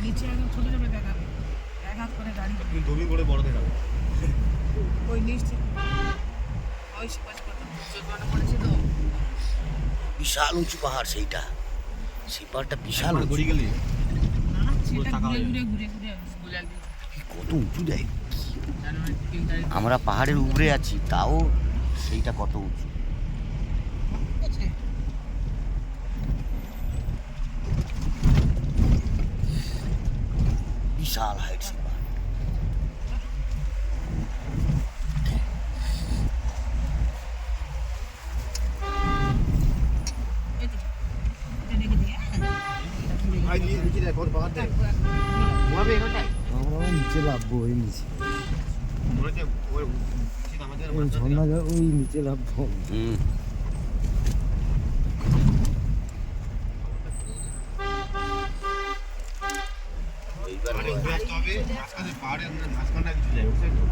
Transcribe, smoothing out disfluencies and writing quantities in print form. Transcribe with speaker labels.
Speaker 1: নিচে একদম ছোট ছোট দেখাবে, এক হাত করে গাড়ি।
Speaker 2: তুমি দড়ি করে বড় দেখাবে।
Speaker 1: ওই নিচ থেকে ওই চোদ্দ পড়েছে তো।
Speaker 3: বিশাল উঁচু পাহাড় সেইটা, সেই পাহাড়টা বিশাল উঁচু।
Speaker 2: গড়ি গেলি
Speaker 1: না না সেটা
Speaker 2: টাকা
Speaker 1: ঘুরে
Speaker 2: হয়ে
Speaker 1: ঘুরে ঘুরে ঘুরে স্কুল একদিন
Speaker 3: কত উঁচু দেয়,
Speaker 1: জানুয়ারি 3 তারিখ
Speaker 3: আমরা পাহাড়ের উপরে আছি তাও সেইটা কত উঁচু।
Speaker 1: আছে।
Speaker 3: বিশাল হাইট সেই পাহাড়।
Speaker 1: এই তো এটা দেখে দিয়ে
Speaker 2: ভাই নিয়ে নিচে দেখ ওর পাহাড় দেখ ঘুমাবে এখানটায়।
Speaker 4: আমরা নিচে নামবো, ওই নিচে
Speaker 2: মনে হচ্ছে ওই ঠিক আমাদের
Speaker 4: ওই ঝর্ণা ওই নিচে নামবো।
Speaker 3: হুম। এইবার
Speaker 2: মানে ঘুরে আসতে হবে মাঝখানে পাহাড়ের মাঝখানটা কিছু যায় বুঝলি তো।